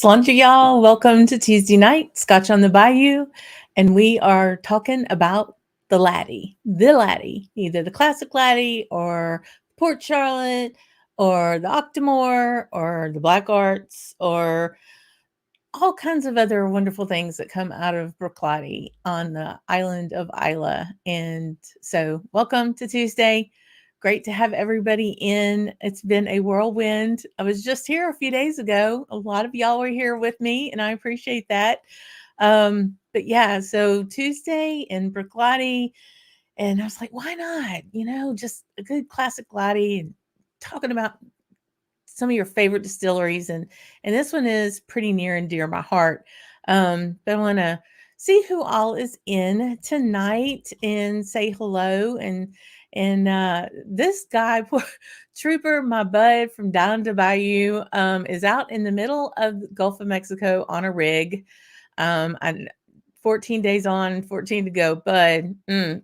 Slàinté, y'all. Welcome to Tuesday night, Scotch on the Bayou. And we are talking about the Laddie, either the classic Laddie or Port Charlotte or the Octomore or the Black Arts or all kinds of other wonderful things that come out of Bruichladdich on the island of Islay. And so, welcome to Tuesday. Great to have everybody in. It's been a whirlwind. I was just here a few days ago. A lot of y'all were here with me, and I appreciate that. But yeah, so Tuesday in Bruichladdich, and I was like, why not? Just a good classic Laddie and talking about some of your favorite distilleries, and this one is pretty near and dear my heart. But I want to see who all is in tonight and say hello. And this guy, poor Trooper, my bud from down to Bayou, is out in the middle of the Gulf of Mexico on a rig. I 14 days on, 14 to go. But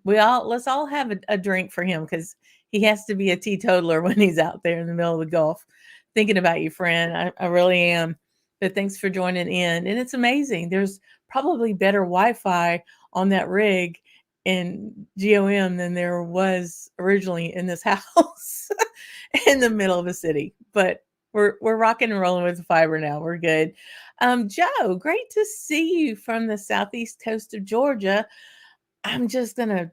let's all have a drink for him because he has to be a teetotaler when he's out there in the middle of the Gulf. Thinking about you, friend. I really am. But thanks for joining in. And it's amazing. There's probably better Wi-Fi on that rig in GOM than there was originally in this house in the middle of a city. But we're rocking and rolling with the fiber now. We're good. Joe, great to see you from the southeast coast of Georgia. I'm just gonna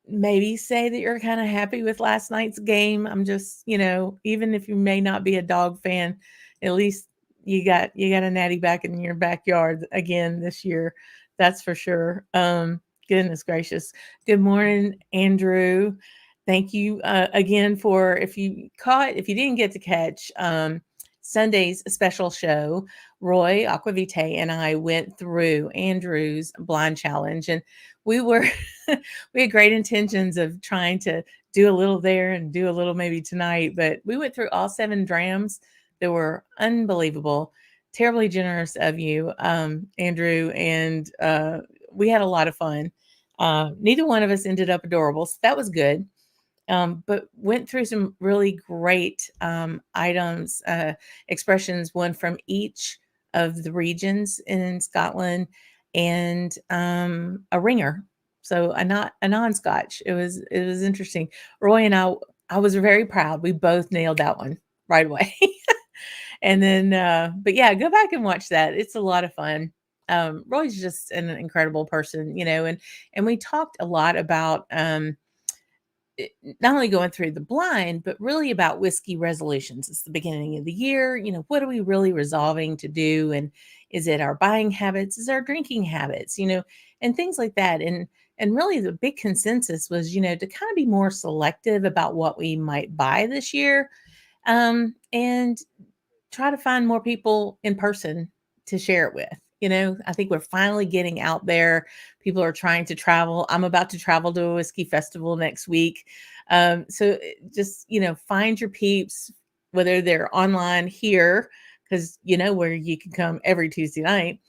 maybe say that you're kind of happy with last night's game. I'm just, even if you may not be a dog fan, at least you got a natty back in your backyard again this year. That's for sure. Goodness gracious. Good morning, Andrew. Thank you again for if you didn't get to catch Sunday's special show. Roy Aquavitae and I went through Andrew's blind challenge, and we were we had great intentions of trying to do a little there and do a little maybe tonight, but we went through all 7 drams that were unbelievable. Terribly generous of you, Andrew, and we had a lot of fun. Neither one of us ended up adorable, so that was good. But went through some really great items, expressions, one from each of the regions in Scotland, and a ringer. So a non-Scotch. It was interesting. Roy and I was very proud. We both nailed that one right away. And then, but yeah, go back and watch that. It's a lot of fun. Roy's just an incredible person, and we talked a lot about not only going through the blind, but really about whiskey resolutions. It's the beginning of the year. What are we really resolving to do? And is it our buying habits? Is our drinking habits? And things like that. And really the big consensus was, to kind of be more selective about what we might buy this year. And try to find more people in person to share it with. I think we're finally getting out there. People are trying to travel. I'm about to travel to a whiskey festival next week. So just, find your peeps, whether they're online here, because where you can come every Tuesday night,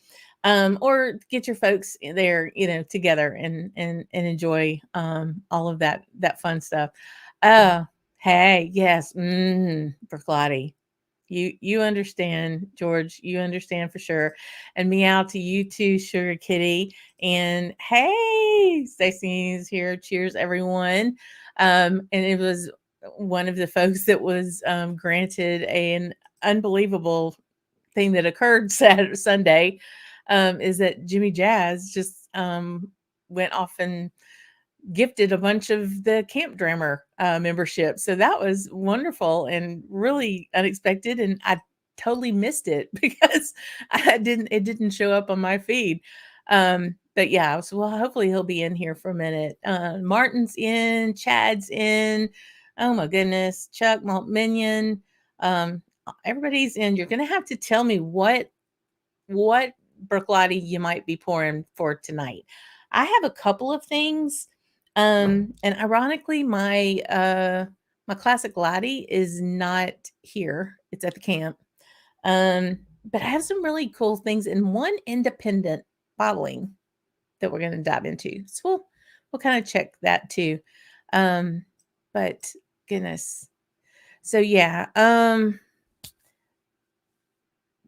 or get your folks there, together and enjoy all of that fun stuff. Hey, yes, Bruichladdich. You understand, George. You understand for sure. And meow to you too, Sugar Kitty. And hey, Stacey is here. Cheers, everyone. And it was one of the folks that was granted an unbelievable thing that occurred Sunday. Is that Jimmy Jazz just went off and gifted a bunch of the Camp Drammer membership. So that was wonderful and really unexpected. And I totally missed it because it didn't show up on my feed. But yeah, so well, hopefully he'll be in here for a minute. Martin's in, Chad's in. Oh my goodness. Chuck, Malt Minion. Everybody's in. You're going to have to tell me what Bruichladdich you might be pouring for tonight. I have a couple of things. And ironically, my classic Laddie is not here. It's at the camp. But I have some really cool things and one independent bottling that we're going to dive into. So we'll kind of check that too. But goodness. So yeah,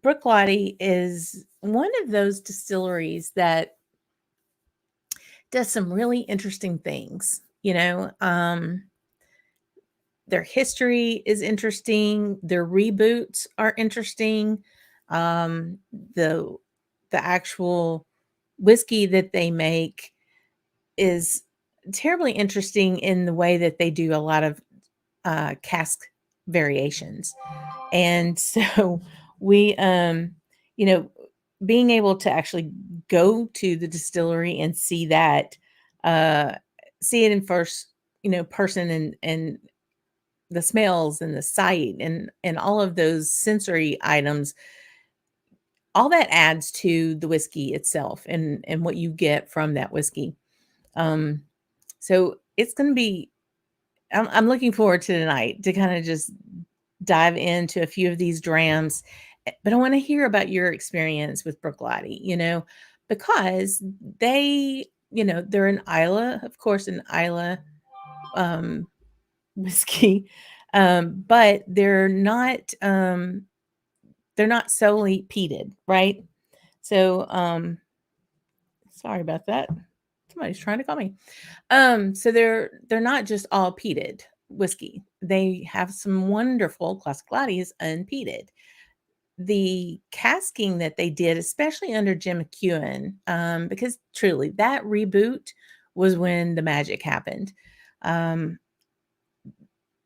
Bruichladdich is one of those distilleries that does some really interesting things. Their history is interesting. Their reboots are interesting. Um, the the actual whiskey that they make is terribly interesting in the way that they do a lot of cask variations. And so we, you know, being able to actually go to the distillery and see that, uh, see it in first, person, and the smells and the sight and all of those sensory items, all that adds to the whiskey itself and what you get from that whiskey. Um, so it's going to be, I'm looking forward to tonight to kind of just dive into a few of these drams, but I want to hear about your experience with Bruichladdich, because they, they're an Islay, of course, an Islay um, whiskey, but they're not solely peated, right? So, sorry about that. Somebody's trying to call me. So they're not just all peated whiskey. They have some wonderful classic Laddies unpeated. The casking that they did, especially under Jim McEwen, because truly that reboot was when the magic happened. Um,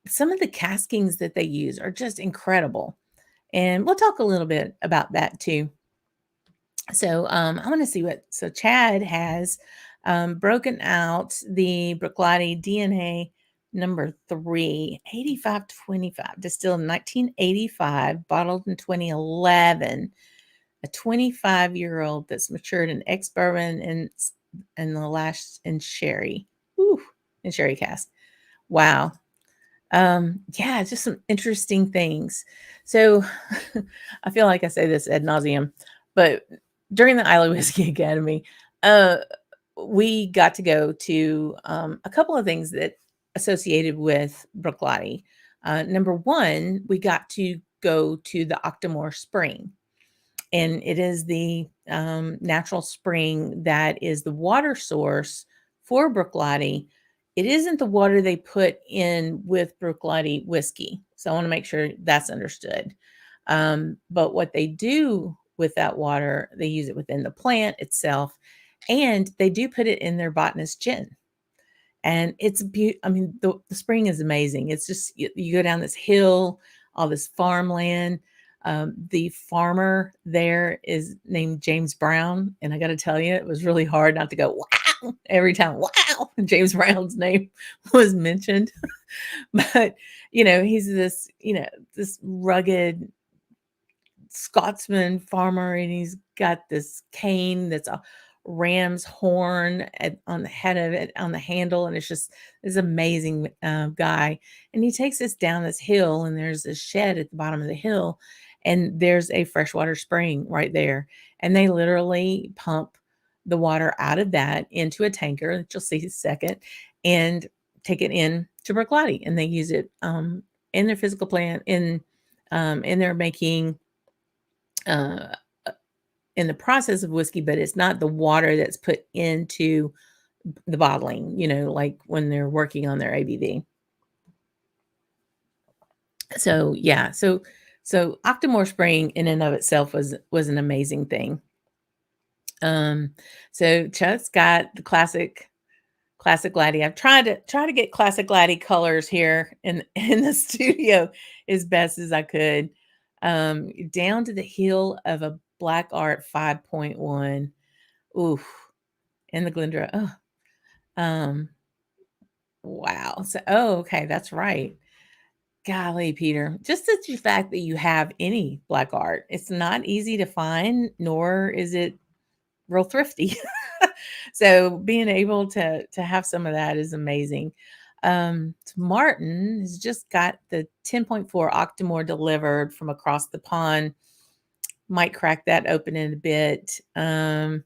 some of the caskings that they use are just incredible. And we'll talk a little bit about that too. So I want to see so Chad has broken out the Bruichladdich DNA number 3, 8525, distilled in 1985, bottled in 2011. A 25-year-old that's matured in ex-bourbon and the last in sherry. Ooh, in sherry cask. Wow. Yeah, just some interesting things. So I feel like I say this ad nauseum, but during the Islay Whiskey Academy, uh, we got to go to a couple of things that associated with Bruichladdich. Number one, we got to go to the Octomore Spring, and it is the natural spring that is the water source for Bruichladdich. It isn't the water they put in with Bruichladdich whiskey, so I want to make sure that's understood. But what they do with that water, they use it within the plant itself, and they do put it in their botanist gin. And it's beautiful. I mean, the spring is amazing. It's just you go down this hill, all this farmland. The farmer there is named James Brown, and I got to tell you, it was really hard not to go wow every time. Wow, James Brown's name was mentioned, but he's this rugged Scotsman farmer, and he's got this cane that's a ram's horn on the head of it, on the handle, and it's just this amazing guy. And he takes us down this hill, and there's a shed at the bottom of the hill, and there's a freshwater spring right there, and they literally pump the water out of that into a tanker that you'll see in a second, and take it in to Bruichladdich, and they use it in their physical plant in their making uh, in the process of whiskey, but it's not the water that's put into the bottling, like when they're working on their ABV. So yeah, so Octomore Spring in and of itself was an amazing thing. So Chuck's got the classic Laddie. I've tried to get classic Laddie colors here in the studio as best as I could. Down to the heel of a Black Art 5.1. Oof. In the Glendronach. Oh. Wow. So, okay, that's right. Golly, Peter. Just the fact that you have any Black Art, it's not easy to find, nor is it real thrifty. So being able to have some of that is amazing. Martin has just got the 10.4 Octomore delivered from across the pond. Might crack that open in a bit. It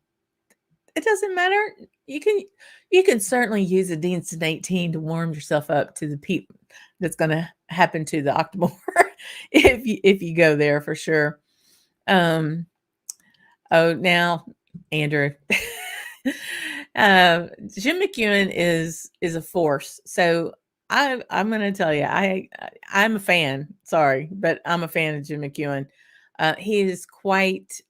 doesn't matter. You can certainly use a Deanston 18 to warm yourself up to the peat that's going to happen to the Octomore if you go there for sure. Um, oh, now, Andrew. Jim McEwen is a force. So I'm going to tell you, I'm a fan. Sorry, but I'm a fan of Jim McEwen. He is quite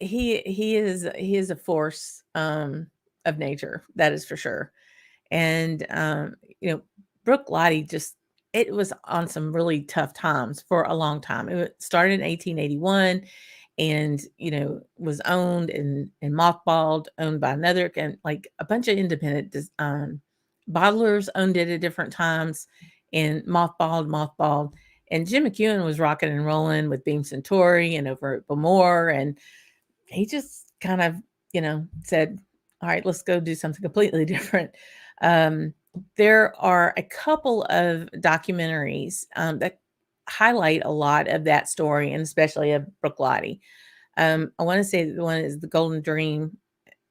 he is a force of nature, that is for sure. And you know, Bruichladdich just it was on some really tough times for a long time. It started in 1881 and was owned and mothballed, owned by another and like a bunch of independent bottlers owned it at different times and mothballed. And Jim McEwen was rocking and rolling with Beam Centauri and over at Bemore, and he just kind of, said, all right, let's go do something completely different. There are a couple of documentaries that highlight a lot of that story, and especially of Bruichladdich. I want to say the one is The Golden Dream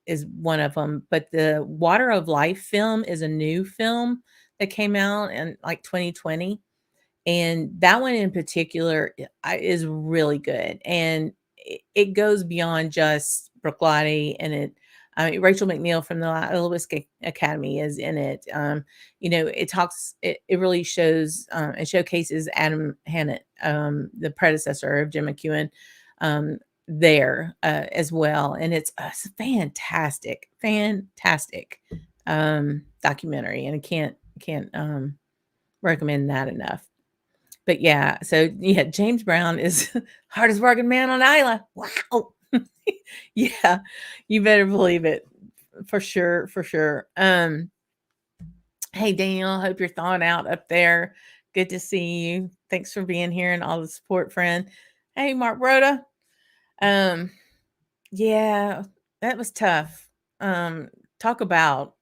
is one of them, but the Water of Life film is a new film that came out in like 2020. And that one in particular is really good. And it goes beyond just Bruichladdich, and Rachel McNeil from the Whisky Academy is in it. It really shows, it showcases Adam Hannett, the predecessor of Jim McEwen, there as well. And it's a fantastic documentary. And I can't recommend that enough. But yeah, so yeah, James Brown is hardest working man on Islay. Wow. Yeah, you better believe it. For sure, for sure. Hey Daniel, hope you're thawing out up there. Good to see you. Thanks for being here and all the support, friend. Hey, Mark Rhoda. Yeah, that was tough. Talk about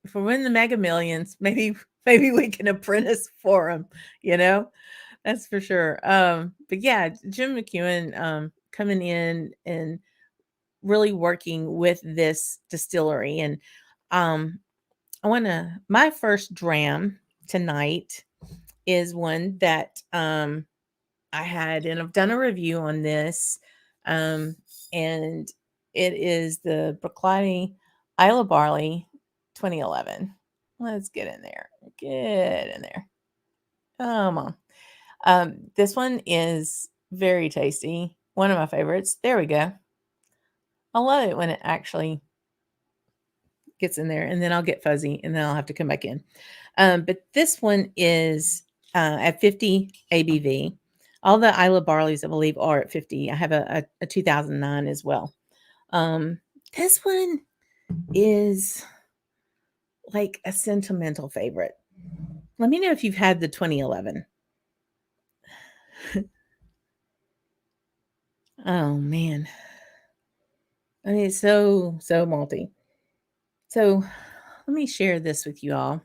if we win the Mega Millions, maybe we can apprentice for him, That's for sure. But yeah, Jim McEwen coming in and really working with this distillery. And my first dram tonight is one that I had, and I've done a review on this. And it is the Bruichladdich Islay Barley 2011. Let's get in there. Get in there. Come on. This one is very tasty. One of my favorites. There we go. I love it when it actually gets in there, and then I'll get fuzzy, and then I'll have to come back in. But this one is at 50 ABV. All the Islay barleys, I believe, are at 50. I have a 2009 as well. This one is like a sentimental favorite. Let me know if you've had the 2011. Oh man. I mean, it's so malty. So let me share this with you all.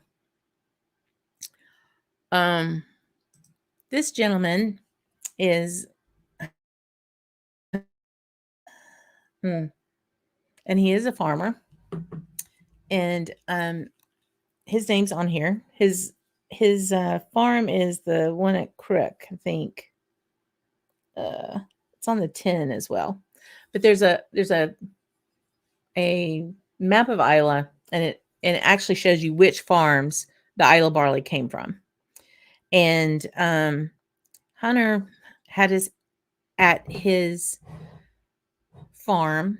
This gentleman is and he is a farmer, and his name's on here. His farm is the one at Crook, I think. It's on the tin as well. But there's a map of Islay, and it actually shows you which farms the Islay barley came from. And Hunter had at his farm.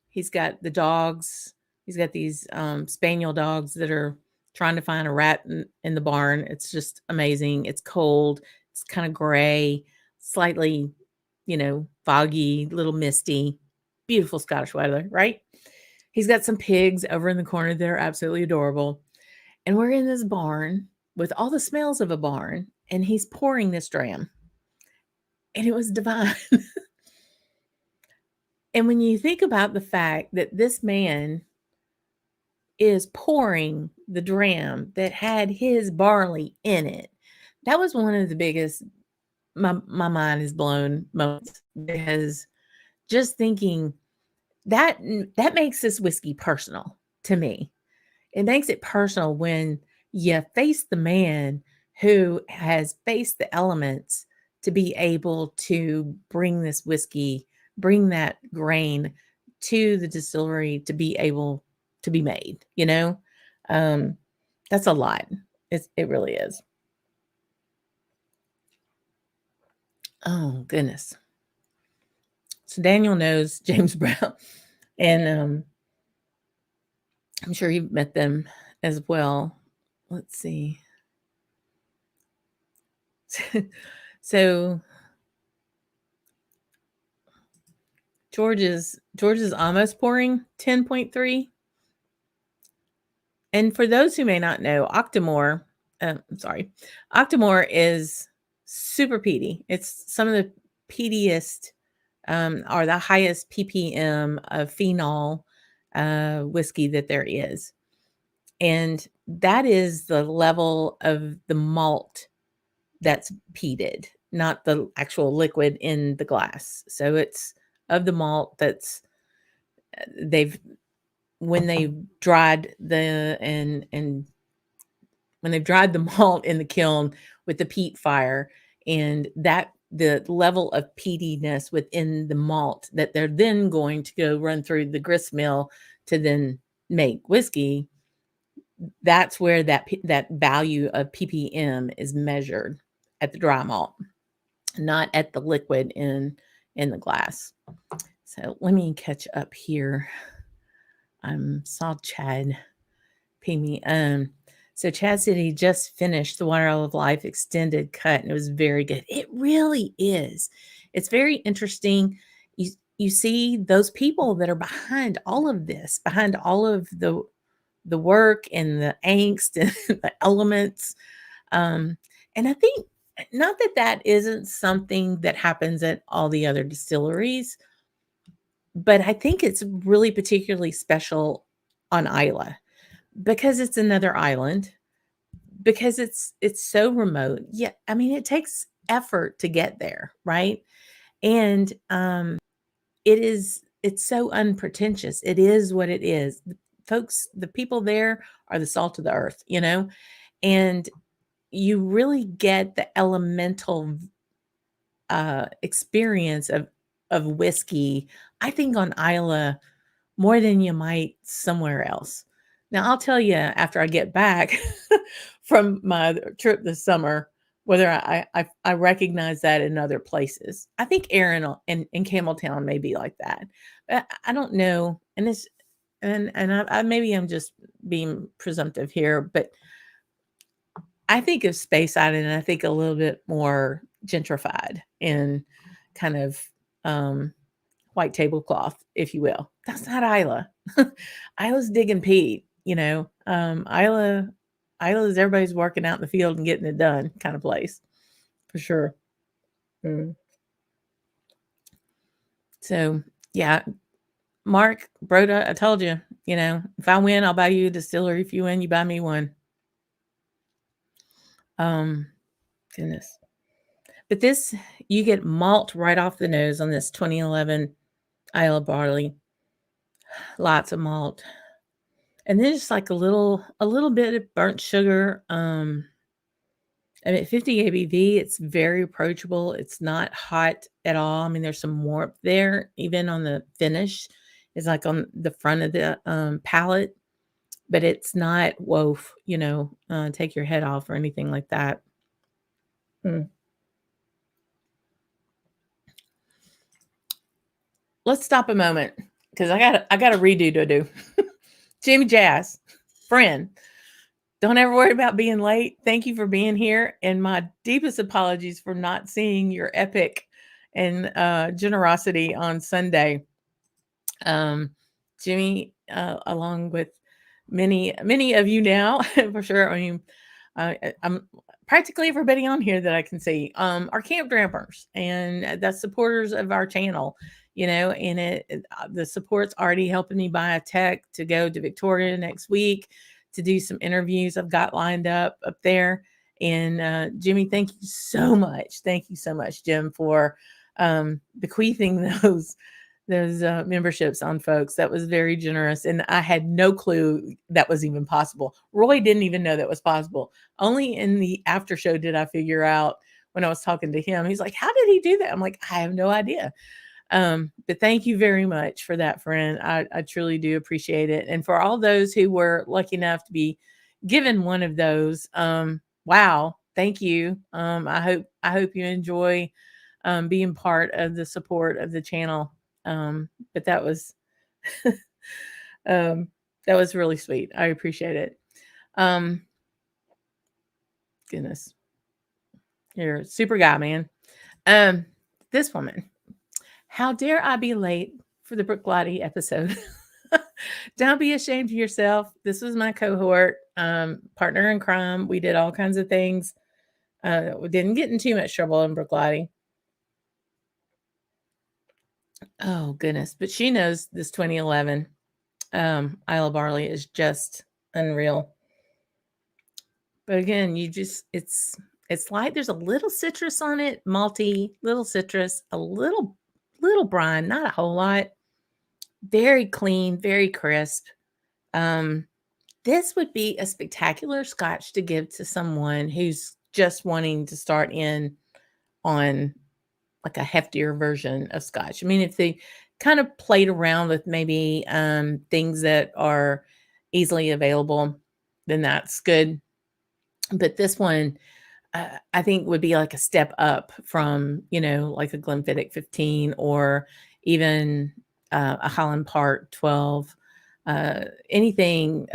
He's got the dogs. He's got these spaniel dogs that are trying to find a rat in the barn. It's just amazing. It's cold. It's kind of gray, slightly, foggy, little misty. Beautiful Scottish weather, right? He's got some pigs over in the corner that are absolutely adorable. And we're in this barn with all the smells of a barn, and he's pouring this dram. And it was divine. And when you think about the fact that this man is pouring the dram that had his barley in it, that was one of the biggest, my mind is blown moments, because just thinking that makes this whiskey personal to me. It makes it personal when you face the man who has faced the elements to be able to bring this whiskey, bring that grain to the distillery to be able to be made, that's a lot. It really is. Oh goodness. So Daniel knows James Brown, and I'm sure you've met them as well. Let's see. So George is almost pouring 10.3. And for those who may not know, Octomore is super peaty. It's some of the peatiest or the highest ppm of phenol whiskey that there is. And that is the level of the malt that's peated, not the actual liquid in the glass. So it's of the malt that's when they dried the malt in the kiln with the peat fire, and that the level of peatiness within the malt that they're then going to go run through the grist mill to then make whiskey, that's where that value of ppm is measured, at the dry malt, not at the liquid in the glass. So let me catch up here. Saw Chad ping me. So Chad said he just finished the Water of Life extended cut, and it was very good. It really is. It's very interesting. You see those people that are behind all of this, behind all of the work and the angst and the elements. And I think not that isn't something that happens at all the other distilleries, but I think it's really particularly special on Islay because it's another island, because it's so remote. Yeah, I mean, it takes effort to get there, right? And it's so unpretentious. It is what it is. Folks, the people there are the salt of the earth, and you really get the elemental experience of whiskey, I think, on Islay more than you might somewhere else. Now, I'll tell you after I get back from my trip this summer whether I recognize that in other places. I think Erin and Campbelltown may be like that. But I don't know, and it's and I maybe I'm just being presumptive here, but I think of Space Island, and I think a little bit more gentrified and kind of white tablecloth, if you will. That's not Islay. Islay's digging Pete, Islay is everybody's working out in the field and getting it done kind of place, for sure. So, yeah, Mark, Broda, I told you, if I win, I'll buy you a distillery. If you win, you buy me one. Goodness. But this, you get malt right off the nose on this 2011 Islay barley. Lots of malt. And then just like a little bit of burnt sugar. I mean, 50 ABV, it's very approachable. It's not hot at all. I mean, there's some warmth there, even on the finish. It's like on the front of the palate, but it's not woof, take your head off or anything like that. Let's stop a moment because I got a redo to do. Jimmy Jazz, friend, don't ever worry about being late. Thank you for being here, and my deepest apologies for not seeing your epic and generosity on Sunday. Jimmy, along with many of you now, for sure. I mean, I'm practically everybody on here that I can see are Camp Drammers, and that's supporters of our channel. And the support's already helping me buy a tech to go to Victorian next week to do some interviews I've got lined up there. And Jimmy, thank you so much. Thank you so much, Jim, for bequeathing those memberships on folks. That was very generous. And I had no clue that was even possible. Roy didn't even know that was possible. Only in the after show did I figure out when I was talking to him. He's like, how did he do that? I'm like, I have no idea. But thank you very much for that, friend. I truly do appreciate it. And for all those who were lucky enough to be given one of those, wow, thank you. I hope you enjoy being part of the support of the channel. But um, that was really sweet. I appreciate it. Goodness, you're a super guy, man. This woman. How dare I be late for the Bruichladdich episode? Don't be ashamed of yourself. This was my cohort, partner in crime. We did all kinds of things. We didn't get in too much trouble in Bruichladdich. Oh, goodness. But she knows this 2011 Islay barley is just unreal. But again, it's like there's a little citrus on it, malty, little citrus, a little brine, not a whole lot. Very clean, very crisp. This would be a spectacular Scotch to give to someone who's just wanting to start in on like a heftier version of Scotch. I mean, if they kind of played around with maybe things that are easily available, then that's good. But this one, I think would be like a step up from, like a Glenfiddich 15 or even a Holland Park 12, anything,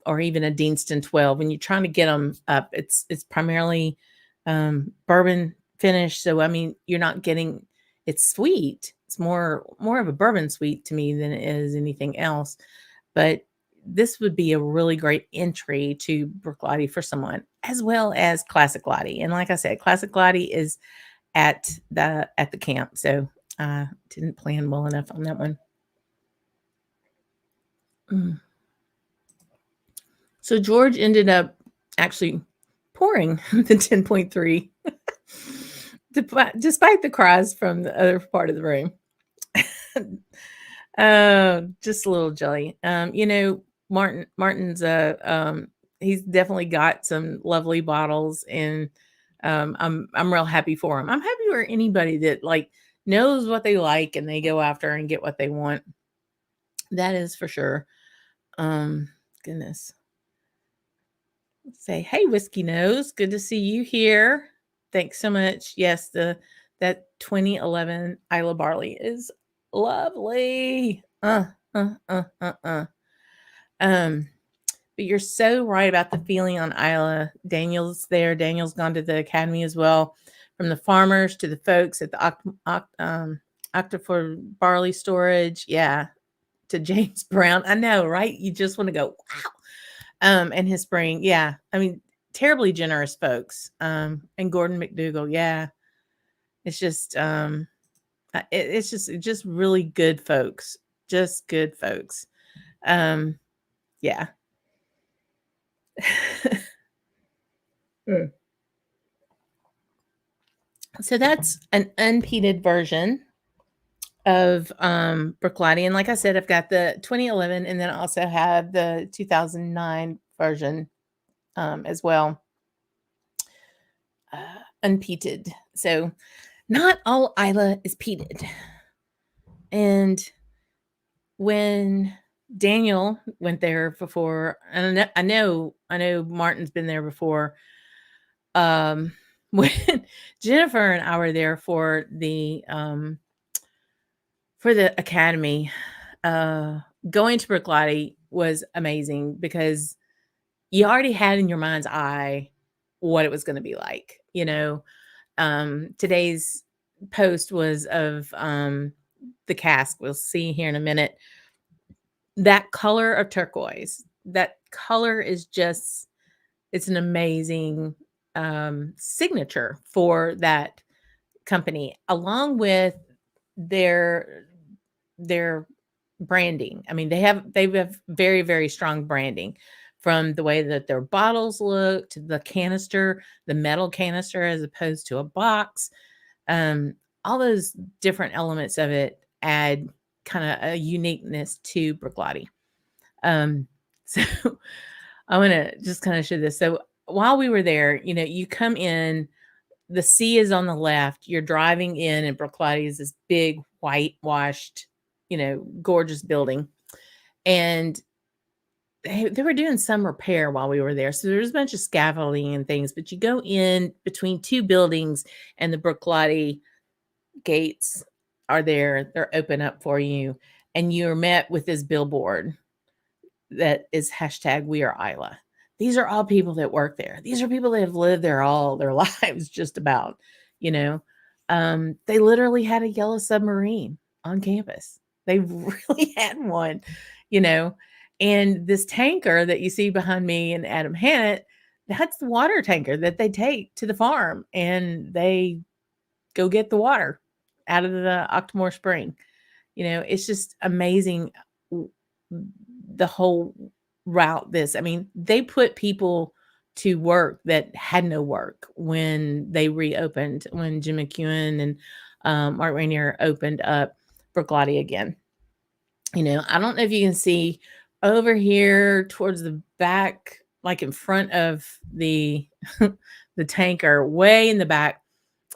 or even a Deanston 12. When you're trying to get them up, it's primarily bourbon finish. So, I mean, you're not getting, it's sweet. It's more of a bourbon sweet to me than it is anything else. But this would be a really great entry to Bruichladdich for someone, as well as Classic Laddie. And like I said, Classic Laddie is at the camp. So I didn't plan well enough on that one. So George ended up actually pouring the 10.3 despite the cries from the other part of the room. Just a little jelly. Martin's he's definitely got some lovely bottles, and I'm real happy for him. I'm happy for anybody that like knows what they like and they go after and get what they want. That is for sure. Goodness. Let's say, hey, Whiskey Nose, good to see you here. Thanks so much. Yes, that 2011 Islay barley is lovely. But you're so right about the feeling on Islay. Daniel's there. Daniel's gone to the academy as well. From the farmers to the folks at the Octaford barley storage. Yeah. To James Brown. I know, right? You just want to go, wow. And his spring. Yeah. I mean, terribly generous folks. And Gordon McDougall. Yeah. It's just, it's just really good folks. Just good folks. Yeah. So that's an unpeated version of Bruichladdich. And like I said, I've got the 2011 and then I also have the 2009 version as well. Unpeated. So not all Islay is peated. And when Daniel went there before, and I know Martin's been there before. When Jennifer and I were there for the academy, going to Bruichladdich was amazing because you already had in your mind's eye what it was going to be like. Today's post was of the cask. We'll see here in a minute. That color of turquoise, that color is just, it's an amazing signature for that company, along with their branding. I mean, they have very, very strong branding, from the way that their bottles look to the canister, the metal canister as opposed to a box. All those different elements of it add kind of a uniqueness to Bruichladdich. So I want to just kind of show this. So while we were there, you come in the sea is on the left. You're driving in, and Bruichladdich is this big whitewashed, gorgeous building. And they were doing some repair while we were there. So there's a bunch of scaffolding and things, but you go in between two buildings and the Bruichladdich gates are there. They're open up for you. And you're met with this billboard that is hashtag We Are Islay. These are all people that work there. These are people that have lived there all their lives, just about, They literally had a yellow submarine on campus. They really had one, and this tanker that you see behind me and Adam Hannett, that's the water tanker that they take to the farm, and they go get the water out of the Octomore Spring. It's just amazing the whole route. They put people to work that had no work when they reopened, when Jim McEwen and Mark Rainier opened up Bruichladdich again. I don't know if you can see over here towards the back, like in front of the the tanker, way in the back.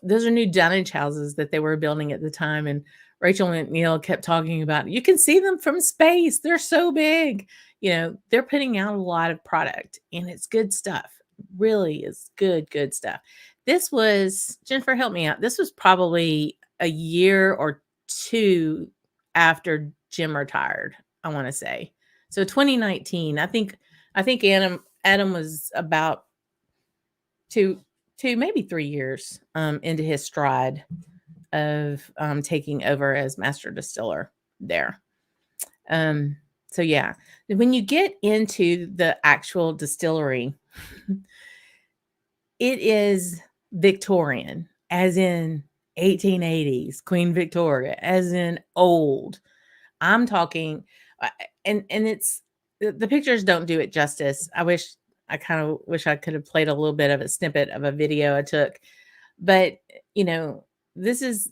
Those are new dunnage houses that they were building at the time. And Rachel McNeil kept talking about, you can see them from space. They're so big. They're putting out a lot of product, and it's good stuff. Really is good stuff. This was, Jennifer, help me out. This was probably a year or two after Jim retired, I want to say. So 2019, I think Adam was about two, maybe 3 years into his stride of taking over as master distiller there. So yeah, when you get into the actual distillery, it is Victorian, as in 1880s, Queen Victoria, as in old. I'm talking, and it's, the pictures don't do it justice. I kind of wish I could have played a little bit of a snippet of a video I took, but this is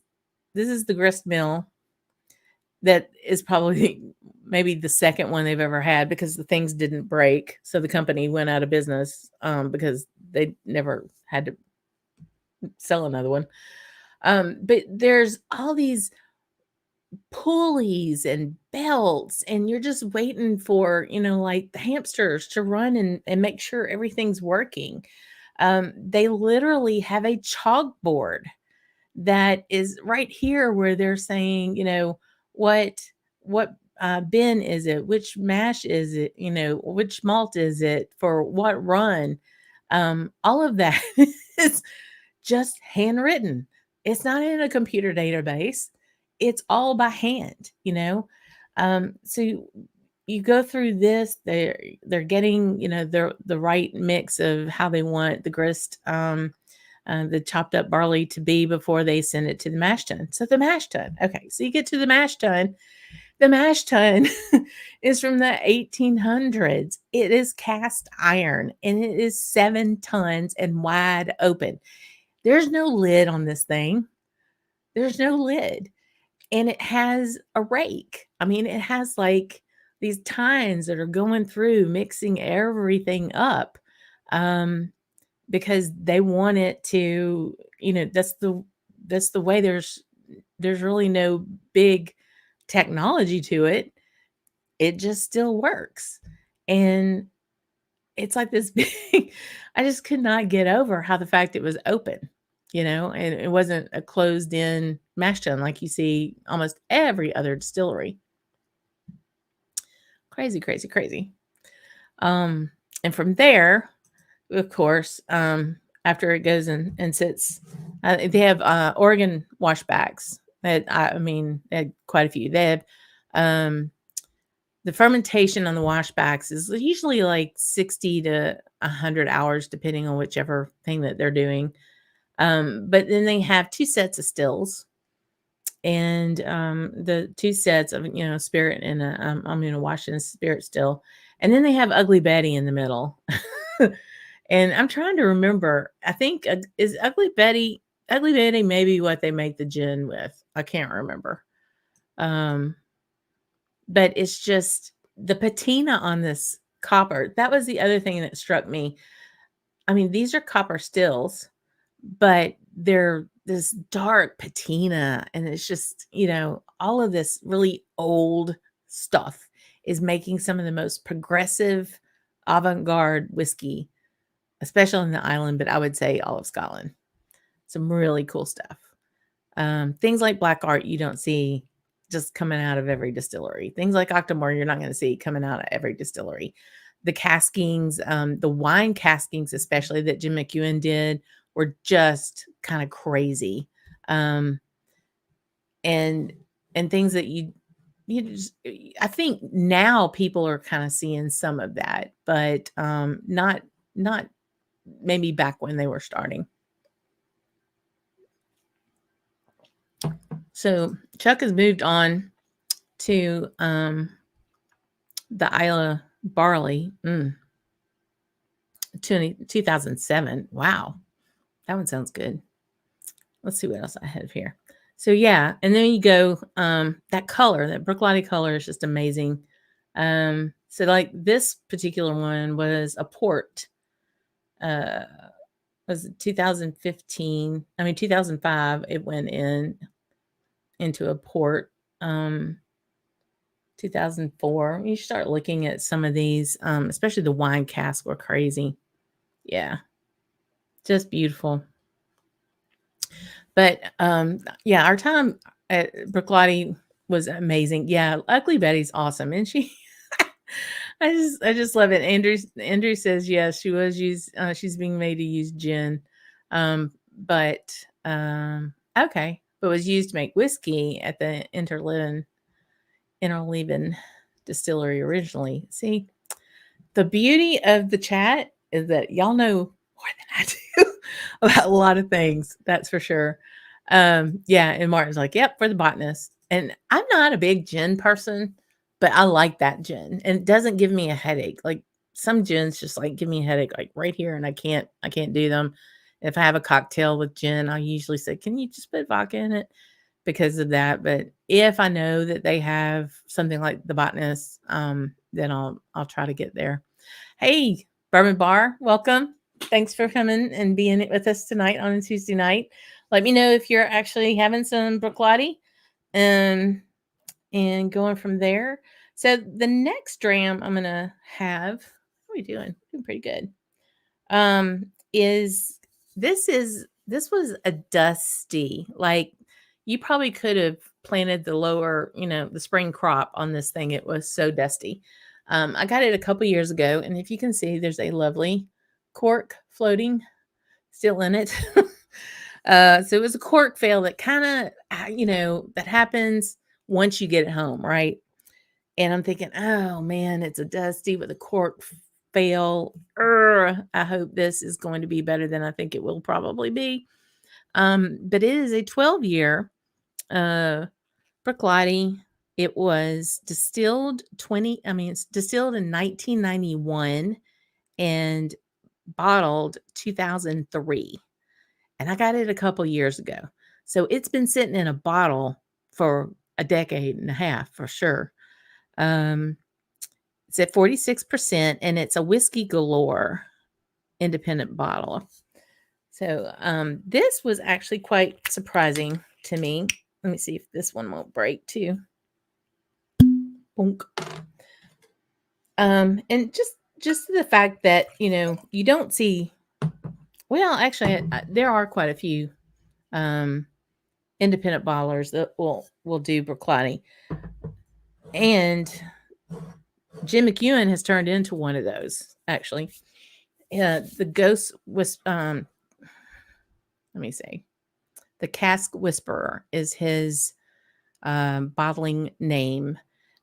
the grist mill that is probably maybe the second one they've ever had, because the things didn't break. So the company went out of business because they never had to sell another one. But there's all these pulleys and belts, and you're just waiting for, like the hamsters to run and make sure everything's working. They literally have a chalkboard that is right here where they're saying, what bin is it? Which mash is it? Which malt is it for what run? All of that is just handwritten. It's not in a computer database. It's all by hand, So you go through this, they're getting, the right mix of how they want the grist, the chopped up barley to be before they send it to the mash tun. So the mash tun. Okay. So you get to the mash tun. The mash tun is from the 1800s. It is cast iron, and it is 7 tons and wide open. There's no lid on this thing. There's no lid. And it has a rake. It has like these tines that are going through, mixing everything up. Because they want it to, that's the way. There's really no big technology to it. It just still works. And it's like this big, I just could not get over how the fact it was open, and it wasn't a closed in mash tun like you see almost every other distillery. Crazy. And from there, of course, after it goes and sits, they have Oregon washbacks. They had quite a few. They have the fermentation on the washbacks is usually like 60 to 100 hours, depending on whichever thing that they're doing. But then they have 2 sets of stills, and the 2 sets of spirit and I'm going to wash in a spirit still, and then they have Ugly Betty in the middle. And I'm trying to remember. I think is Ugly Betty maybe what they make the gin with. I can't remember. But it's just the patina on this copper. That was the other thing that struck me. These are copper stills, but they're this dark patina, and it's just, all of this really old stuff is making some of the most progressive avant-garde whiskey, especially in the island, but I would say all of Scotland. Some really cool stuff. Things like black art you don't see just coming out of every distillery. Things like Octomore you're not going to see coming out of every distillery. The caskings, the wine caskings especially that Jim McEwen did were just kind of crazy. And things that you just, I think now people are kind of seeing some of that, but not maybe back when they were starting. So Chuck has moved on to the Islay barley. 2007. Wow. That one sounds good. Let's see what else I have here. So yeah, and then you go, that color, that Bruichladdich color is just amazing. So like this particular one was a port. Was 2015. 2005. It went into a port. 2004. You start looking at some of these, especially the wine casks were crazy. Yeah, just beautiful. But yeah, our time at Bruichladdich was amazing. Yeah, Ugly Betty's awesome, and she. I just love it. Andrew says yes, she was used. She's being made to use gin, but okay, but was used to make whiskey at the Interleven Distillery originally. See, the beauty of the chat is that y'all know more than I do about a lot of things. That's for sure. Yeah, and Martin's like, yep, for the botanist. And I'm not a big gin person, but I like that gin. And it doesn't give me a headache. Like some gins just like give me a headache like right here, and I can't do them. If I have a cocktail with gin, I'll usually say, can you just put vodka in it? Because of that. But if I know that they have something like the botanist, then I'll try to get there. Hey, Bourbon Bar, welcome. Thanks for coming and being with us tonight on a Tuesday night. Let me know if you're actually having some Bruichladdich, and going from there. So the next dram I'm gonna have, how are we doing? Doing pretty good. This was a dusty, like you probably could have planted the lower, the spring crop on this thing. It was so dusty. I got it a couple years ago, and if you can see, there's a lovely cork floating still in it. So it was a cork fail that kind of, that happens once you get it home, right? And I'm thinking, oh man, it's a dusty with a cork fail. I hope this is going to be better than I think it will probably be. But it is a 12-year Bruichladdich. It was distilled it's distilled in 1991 and bottled 2003. And I got it a couple years ago. So it's been sitting in a bottle for a decade and a half for sure. It's at 46%, and it's a Whiskey Galore independent bottle. So this was actually quite surprising to me. Let me see if this one won't break too. Bonk. And just the fact that, you don't see, well, actually, there are quite a few independent bottlers that will do Bruichladdich. And Jim McEwen has turned into one of those, actually. The Ghost was, let me see. The Cask Whisperer is his bottling name,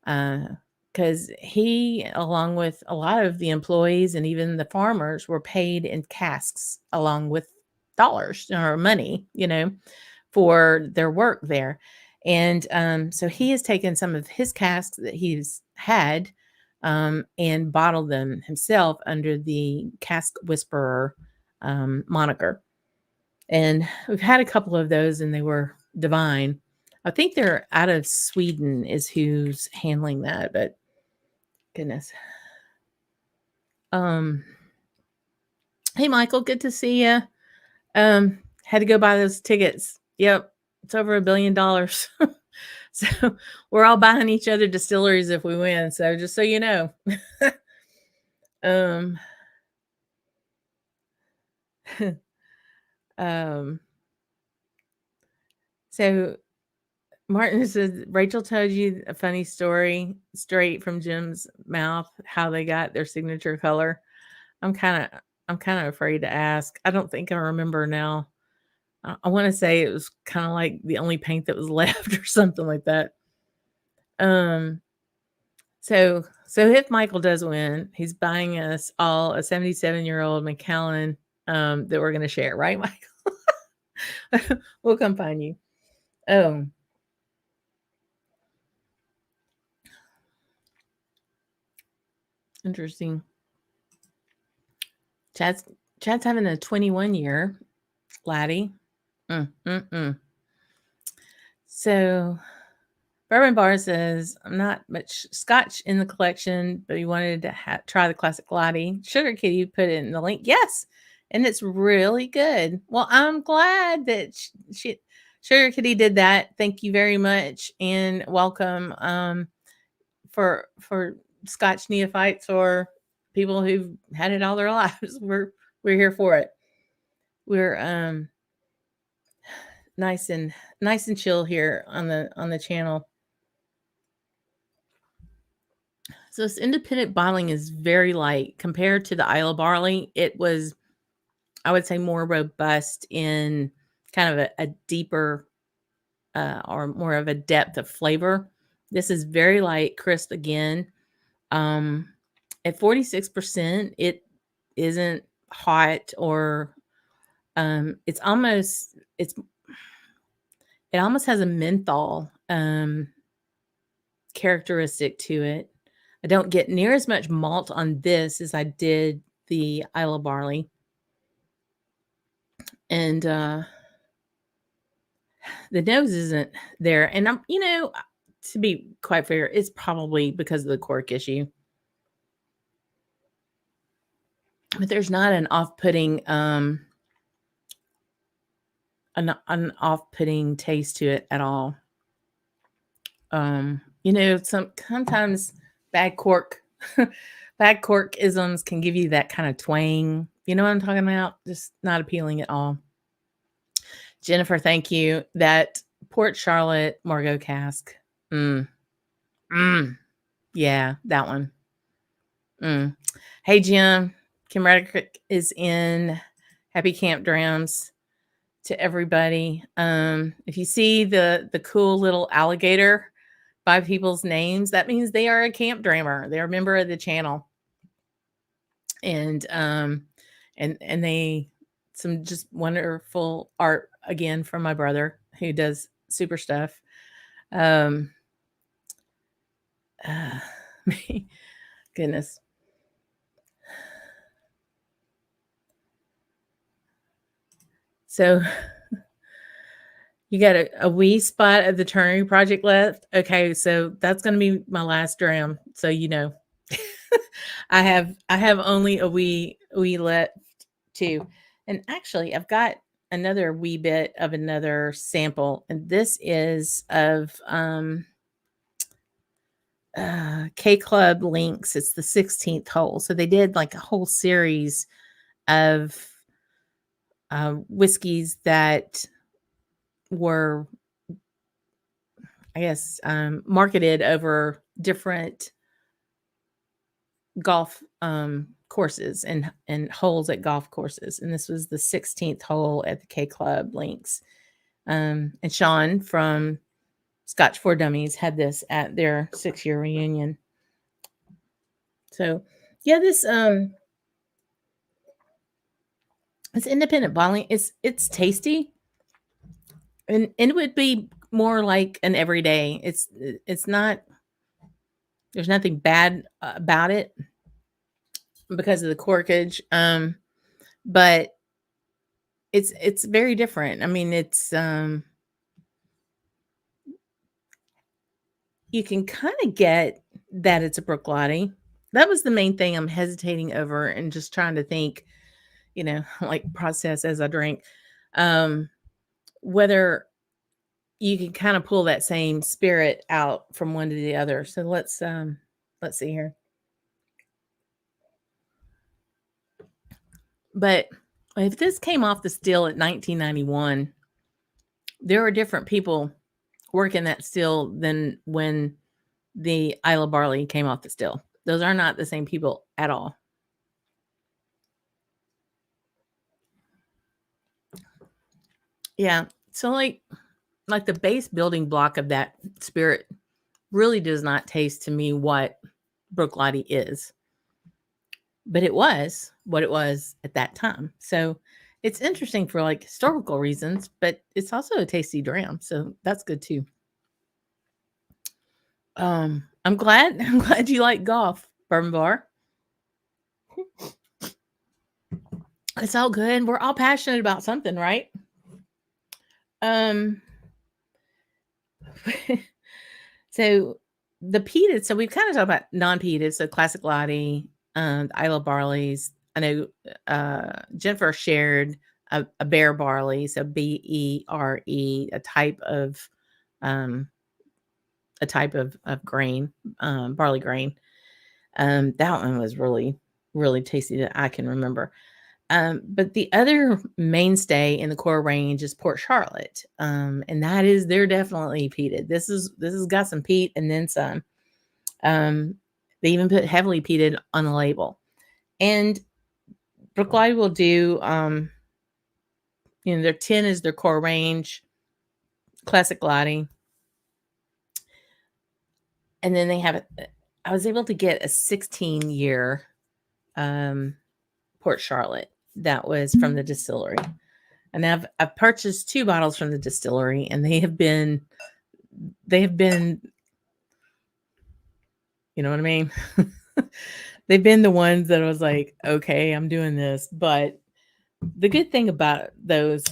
because he, along with a lot of the employees and even the farmers, were paid in casks along with dollars or money, for their work there. And so he has taken some of his casks that he's had and bottled them himself under the Cask Whisperer moniker. And we've had a couple of those, and they were divine. I think they're out of Sweden is who's handling that, but goodness. Hey, Michael, good to see you. Had to go buy those tickets. Yep. It's over $1 billion. So we're all buying each other distilleries if we win. So just so you know. um, um, so Martin says Rachel told you a funny story straight from Jim's mouth how they got their signature color. I'm kind of afraid to ask. I don't think I remember now. I want to say it was kind of like the only paint that was left or something like that. Um so if Michael does win, he's buying us all a 77-year-old Macallan that we're going to share, right, Michael? We'll come find you. Interesting. Chad's having a 21-year Laddie. So Bourbon Bar says, I'm not much Scotch in the collection, but he wanted to try the classic Laddie. Sugar Kitty put it in the link. Yes. And it's really good. Well, I'm glad that Sugar Kitty did that. Thank you very much. And welcome for Scotch neophytes or people who've had it all their lives. We're here for it. We're nice and chill here on the channel. So this independent bottling is very light compared to the Islay barley. It was, I would say, more robust in kind of a deeper or more of a depth of flavor. This is very light, crisp again. At 46%, it isn't hot or it almost has a menthol characteristic to it. I don't get near as much malt on this as I did the Islay barley. And the nose isn't there. And I'm, to be quite fair, it's probably because of the cork issue. But there's not an off-putting an off-putting taste to it at all. Sometimes bad cork isms can give you that kind of twang. You know what I'm talking about? Just not appealing at all. Jennifer, thank you. That Port Charlotte Margaux cask. Yeah, that one. Hey, Jim. Kim Radcliffe is in. Happy Camp Drams to everybody. If you see the cool little alligator by people's names, that means they are a Camp Drammer. They're a member of the channel. And they some just wonderful art again from my brother who does super stuff. Goodness. So you got a wee spot of the Ternary project left. Okay, so that's going to be my last dram. So I have only a wee left too. And actually, I've got another wee bit of another sample, and this is of K Club Links. It's the 16th hole. So they did like a whole series of whiskeys that were, I guess, marketed over different golf courses and holes at golf courses. And this was the 16th hole at the K Club Links. And Sean from Scotch for Dummies had this at their 6-year reunion. So yeah, this it's independent bottling. It's tasty. And it would be more like an everyday. It's not, there's nothing bad about it because of the corkage. But it's very different. I mean, it's you can kind of get that it's a Bruichladdich. That was the main thing I'm hesitating over and just trying to think, like process as I drink. whether you can kind of pull that same spirit out from one to the other. So let's see here. But if this came off the still at 1991, there are different people working that still than when the Islay barley came off the still. Those are not the same people at all. Yeah. So like the base building block of that spirit really does not taste to me what Bruichladdich is. But it was what it was at that time. So it's interesting for like historical reasons, but it's also a tasty dram. So that's good too. I'm glad you like golf, Bourbon Bar. It's all good. We're all passionate about something, right? So the peated, so we've kind of talked about non-peated, so classic Laddie, Islay barleys. I know Jennifer shared a bear barley, so BERE, a type of grain, barley grain. That one was really, really tasty that I can remember. But the other mainstay in the core range is Port Charlotte. And they're definitely peated. This has got some peat and then some. They even put heavily peated on the label. And Bruichladdich will do, their 10 is their core range, classic Laddie. And then they have, I was able to get a 16-year Port Charlotte that was from the distillery. And I've purchased 2 bottles from the distillery, and they have been, you know what I mean? They've been the ones that I was like, okay, I'm doing this. But the good thing about those,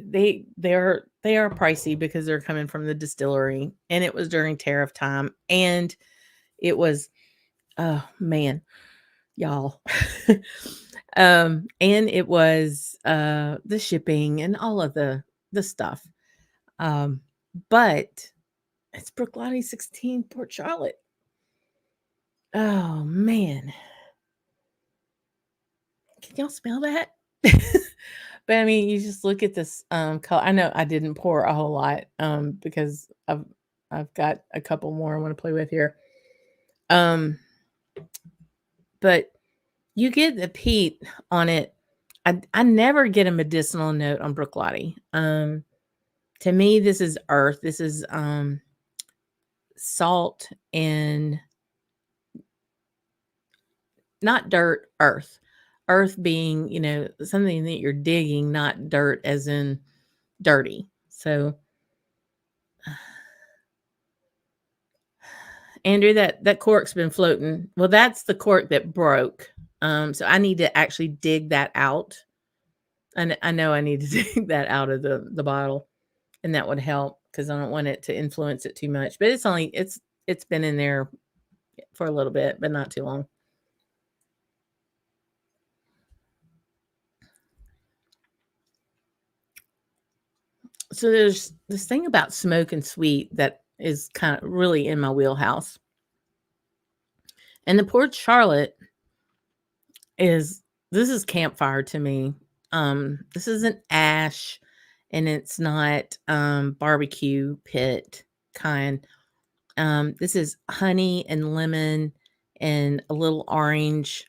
they are pricey because they're coming from the distillery, and it was during tariff time, and it was, oh man, y'all. And it was the shipping and all of the stuff. But it's Bruichladdich 16 Port Charlotte. Oh man. Can y'all smell that? But I mean, you just look at this color. I know I didn't pour a whole lot because I've got a couple more I want to play with here. But you get the peat on it. I never get a medicinal note on Bruichladdich. To me, this is earth. This is salt and not dirt, earth. Earth being, something that you're digging, not dirt as in dirty. So, Andrew, that cork's been floating. Well, that's the cork that broke. So I need to actually dig that out. And I know I need to dig that out of the bottle, and that would help because I don't want it to influence it too much. But it's been in there for a little bit, but not too long. So there's this thing about smoke and sweet that is kind of really in my wheelhouse. And the Port Charlotte this is campfire to me. This isn't ash, and it's not barbecue pit kind. This is honey and lemon and a little orange.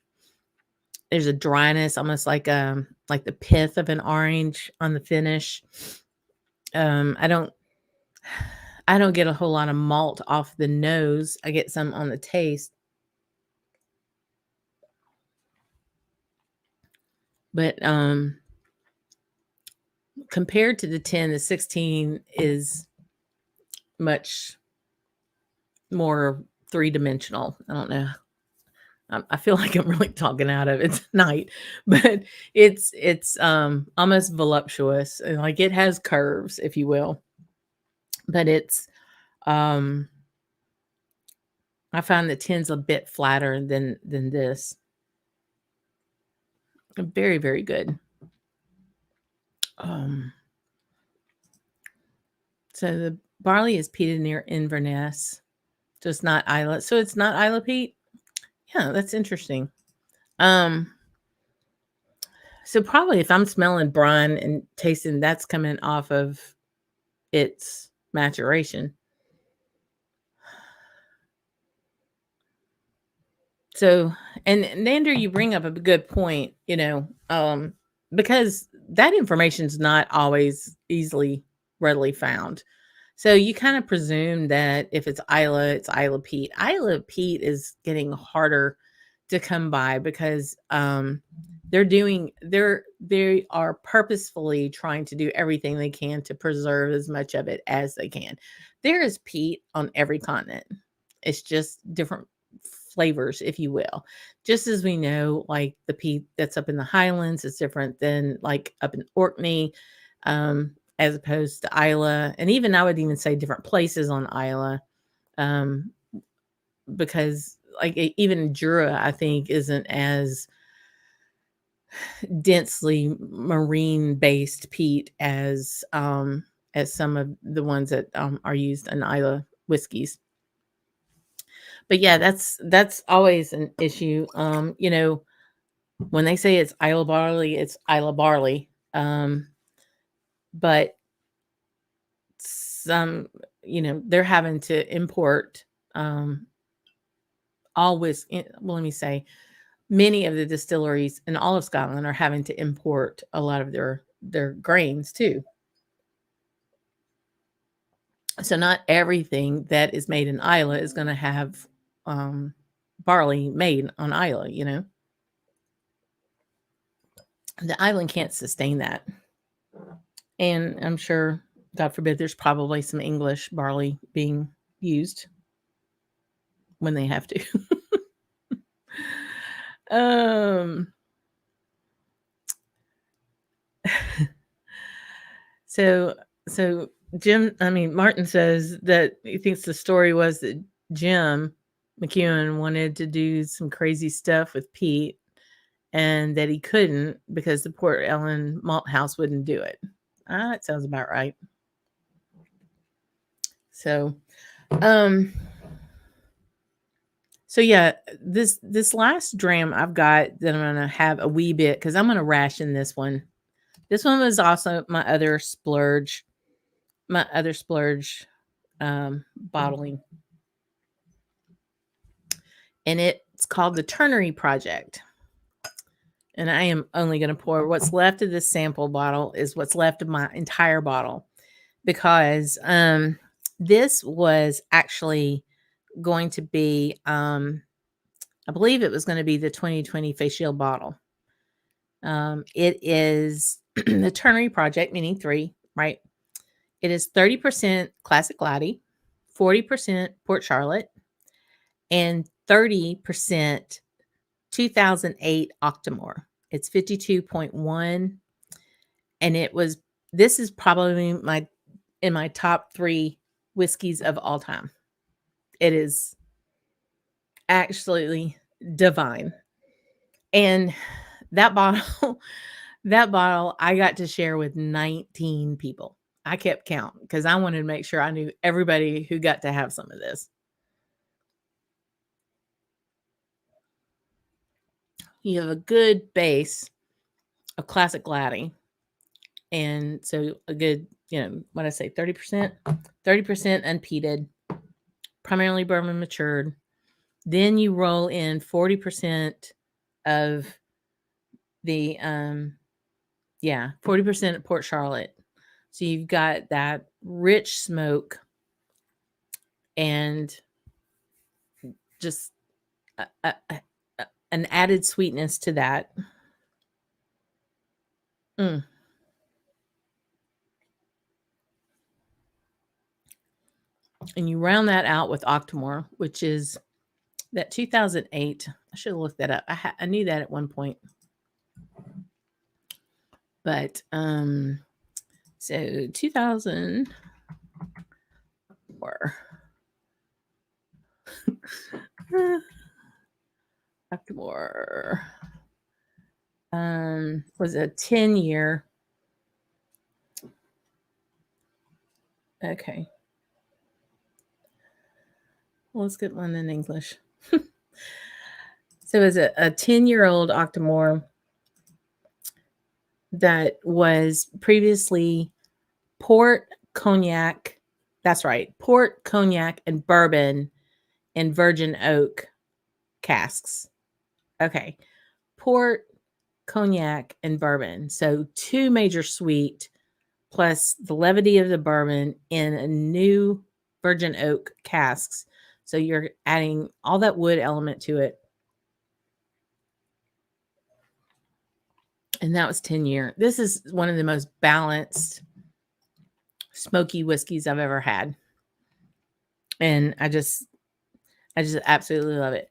There's a dryness, almost like the pith of an orange on the finish. I don't get a whole lot of malt off the nose. I get some on the taste. But compared to the 10, the 16 is much more three-dimensional. I don't know. I feel like I'm really talking out of it tonight, but it's almost voluptuous. Like it has curves, if you will. But it's I find the 10's a bit flatter than this. Very, very good. Um, so the barley is peated near Inverness, just not Islay. So it's not Islay peat. Yeah, that's interesting. So probably if I'm smelling brine and tasting, that's coming off of its maturation. So, and Andrew, you bring up a good point, because that information is not always easily readily found. So you kind of presume that if it's Isla, it's Isla peat. Isla peat is getting harder to come by because they are purposefully trying to do everything they can to preserve as much of it as they can. There is peat on every continent. It's just different flavors, if you will. Just as we know, like the peat that's up in the Highlands is different than like up in Orkney, as opposed to Isla. And even I would even say different places on Isla, because like even Jura, I think, isn't as densely marine based peat as some of the ones that are used in Isla whiskeys. But yeah, that's always an issue. When they say it's Isla barley, it's Isla barley. But some, they're having to import all whiskey. Well, let me say, many of the distilleries in all of Scotland are having to import a lot of their grains too. So not everything that is made in Islay is going to have barley made on Islay. The island can't sustain that. And I'm sure, God forbid, there's probably some English barley being used when they have to. So Martin says that he thinks the story was that Jim McEwen wanted to do some crazy stuff with Pete and that he couldn't because the Port Ellen Malt House wouldn't do it. That sounds about right. So, so yeah, this last dram I've got that I'm going to have a wee bit because I'm going to ration this one. This one was also my other splurge bottling. And it's called the Ternary Project. And I am only going to pour what's left of this sample bottle is what's left of my entire bottle because this was actually going to be, I believe it was going to be the 2020 face shield bottle. It is the Ternary Project, meaning 3, right? It is 30% classic Laddie, 40% Port Charlotte, and 30% 2008 Octomore. It's 52.1. And this is probably in my top 3 whiskeys of all time. It is absolutely divine. And that bottle I got to share with 19 people. I kept count because I wanted to make sure I knew everybody who got to have some of this. You have a good base of classic Laddie. And so a good, what I say, 30% unpeated, primarily bourbon matured. Then you roll in 40% of the 40% of Port Charlotte. So you've got that rich smoke and just an added sweetness to that. And you round that out with Octomore, which is that 2008. I should have looked that up. I knew that at one point. But so 2004. Octomore was a 10-year Okay. Well, let's get one in English. So it's a 10-year-old Octomore that was previously port, cognac. That's right. Port, cognac, and bourbon in virgin oak casks. Okay. Port, cognac, and bourbon. So 2 major sweet plus the levity of the bourbon in a new virgin oak casks. So you're adding all that wood element to it. And that was 10-year. This is one of the most balanced smoky whiskeys I've ever had. And I just absolutely love it.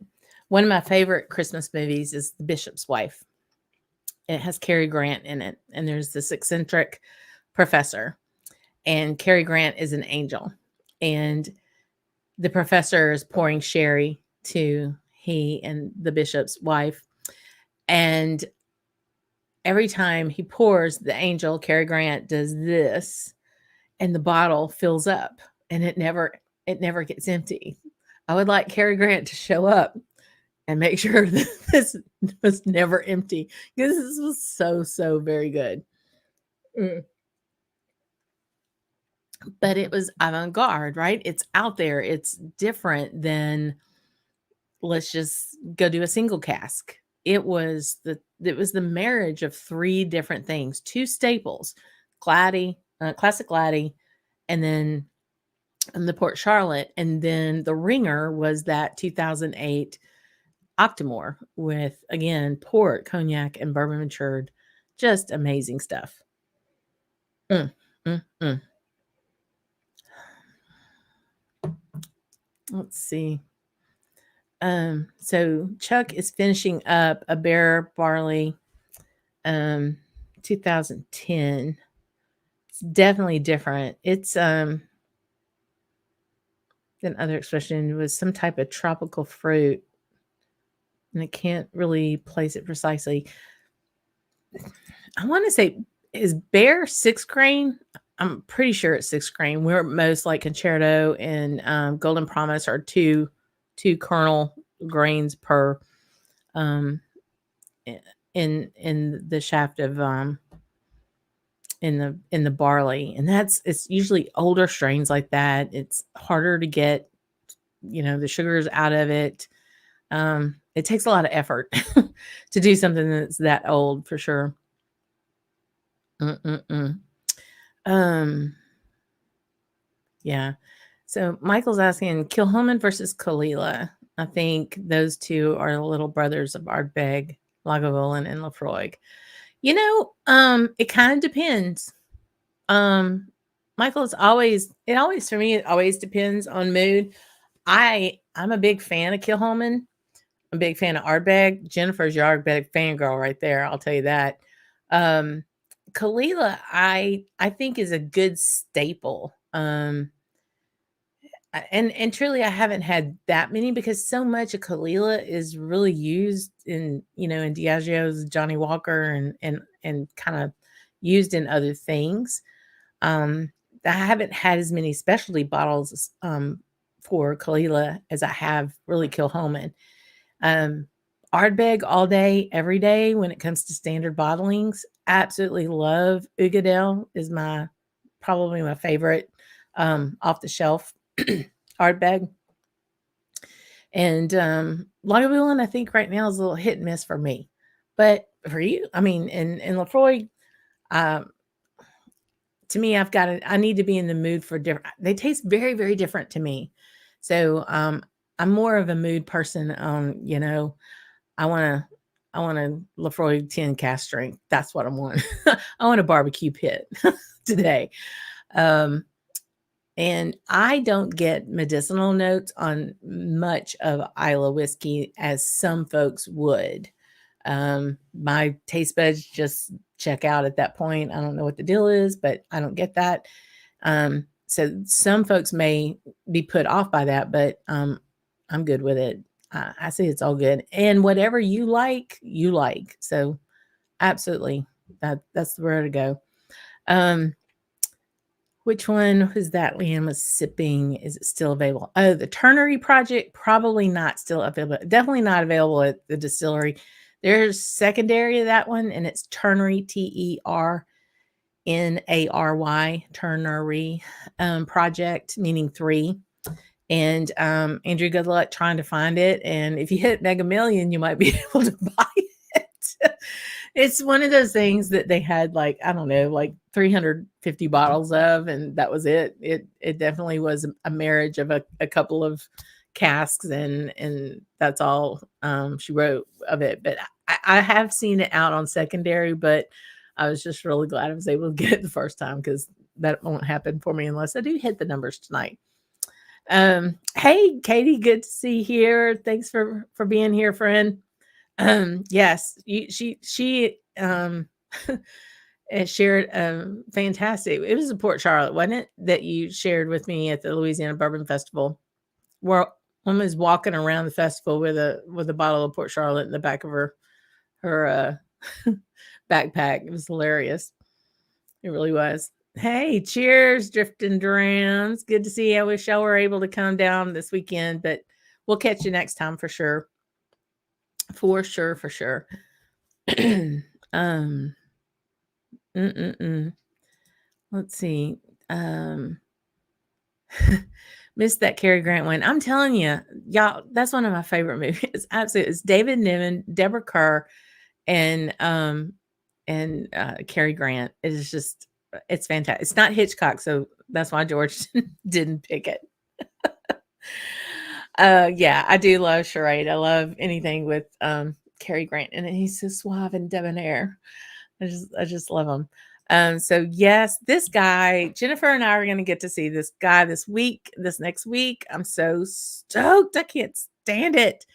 One of my favorite Christmas movies is The Bishop's Wife. It has Cary Grant in it, and there's this eccentric professor, and Cary Grant is an angel, and the professor is pouring sherry to he and the bishop's wife, and every time he pours, the angel Cary Grant does this, and the bottle fills up, and it never gets empty. I would like Cary Grant to show up and make sure that this was never empty, because this was so very good. But it was avant-garde, right? It's out there. It's different than let's just go do a single cask. It was the marriage of 3 different things, 2 staples, Laddie, classic Laddie, and then the Port Charlotte, and then the ringer was that 2008 Octomore with, again, port, cognac, and bourbon matured. Just amazing stuff. Let's see. So Chuck is finishing up a Bear Barley 2010. It's definitely different. It's an other expression was some type of tropical fruit, and I can't really place it precisely. I want to say, is Bear 6 grain? I'm pretty sure it's 6 grain. We're most like Concerto and Golden Promise are two kernel grains per in the shaft of in the barley, and it's usually older strains like that. It's harder to get the sugars out of it. It takes a lot of effort to do something that's that old, for sure. Yeah. So Michael's asking Kilchoman versus Kalila. I think those 2 are the little brothers of Ardbeg, Lagavulin, and Laphroaig. It kind of depends. Michael, for me, it always depends on mood. I'm a big fan of Kilchoman. I'm a big fan of Ardbeg. Jennifer's your Ardbeg fangirl right there. I'll tell you that. Kalila, I think is a good staple. And truly, I haven't had that many, because so much of Kalila is really used in Diageo's Johnny Walker and kind of used in other things. I haven't had as many specialty bottles for Kalila as I have really Kilchoman. Ardbeg all day, every day when it comes to standard bottlings. Absolutely love Ugadale, is probably my favorite off the shelf Ardbeg. And Lagavulin, I think right now is a little hit and miss for me. But for you, I mean, in Laphroaig, to me, I need to be in the mood for different. They taste very, very different to me. So I'm more of a mood person. I want a Laphroaig 10 cask strength. That's what I want. I want a barbecue pit today. And I don't get medicinal notes on much of Islay whiskey as some folks would. My taste buds just check out at that point. I don't know what the deal is, but I don't get that. So some folks may be put off by that, but I'm good with it. I say it's all good. And whatever you like, you like. So absolutely, that's the way to go. Which one was that Leanne was sipping? Is it still available? Oh, the Turnery Project, probably not still available. Definitely not available at the distillery. There's secondary to that one, and it's Turnery, Ternary, Ternary Project, meaning 3. And Andrew, good luck trying to find it. And if you hit Mega Million, you might be able to buy it. It's one of those things that they had, like, I don't know, like 350 bottles of, and that was it. It definitely was a marriage of a couple of casks, and that's all she wrote of it. But I have seen it out on secondary, but I was just really glad I was able to get it the first time, because that won't happen for me unless I do hit the numbers tonight. Hey, Katie, good to see you here. Thanks for being here, friend. Yes, she shared fantastic. It was a Port Charlotte, wasn't it, that you shared with me at the Louisiana Bourbon Festival, where one was walking around the festival with a bottle of Port Charlotte in the back of her backpack. It was hilarious. It really was. Hey, cheers, Drifting Drams. Good to see you. I wish y'all were able to come down this weekend, but we'll catch you next time for sure. For sure. Let's see. Missed that Cary Grant one. I'm telling you, y'all, that's one of my favorite movies. Absolutely. It's David Niven, Deborah Kerr, and Cary Grant. It is just, it's fantastic. It's not Hitchcock, so that's why George didn't pick it. Yeah, I do love Charade. I love anything with Cary Grant, and he's so suave and debonair. I just love him. So yes, this guy, Jennifer and I are going to get to see this guy this next week. I'm so stoked. I can't stand it.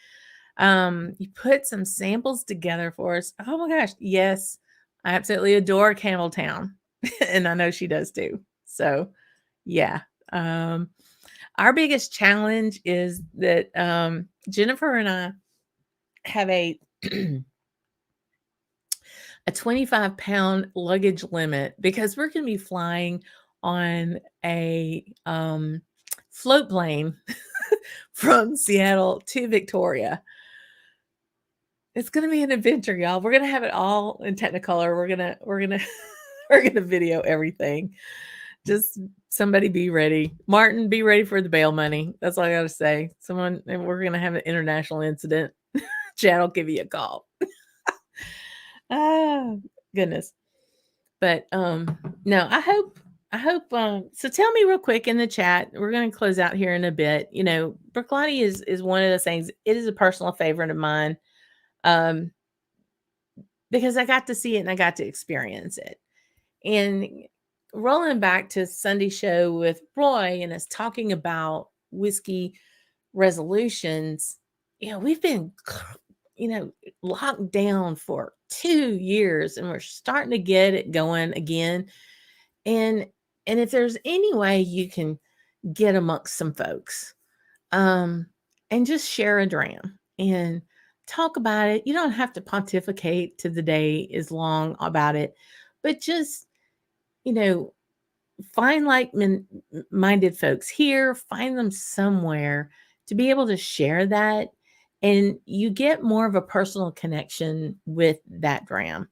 You put some samples together for us. Oh my gosh. Yes. I absolutely adore Campbelltown. And I know she does too. So yeah. Our biggest challenge is that Jennifer and I have a 25-pound luggage limit, because we're going to be flying on a float plane from Seattle to Victoria. It's going to be an adventure, y'all. We're going to have it all in Technicolor. We're gonna video everything. Just somebody be ready. Martin, be ready for the bail money. That's all I got to say. We're going to have an international incident. Chad will give you a call. Ah, goodness. But no, I hope so tell me real quick in the chat. We're going to close out here in a bit. You know, Bruichladdich is one of those things. It is a personal favorite of mine. Because I got to see it and I got to experience it. And rolling back to Sunday's show with Roy and us talking about whiskey resolutions, you know, we've been, you know, locked down for 2 years, and we're starting to get it going again. And if there's any way you can get amongst some folks, and just share a dram and talk about it. You don't have to pontificate to the day is long about it, but just, you know, find like-minded folks here, find them somewhere to be able to share that. And you get more of a personal connection with that dram.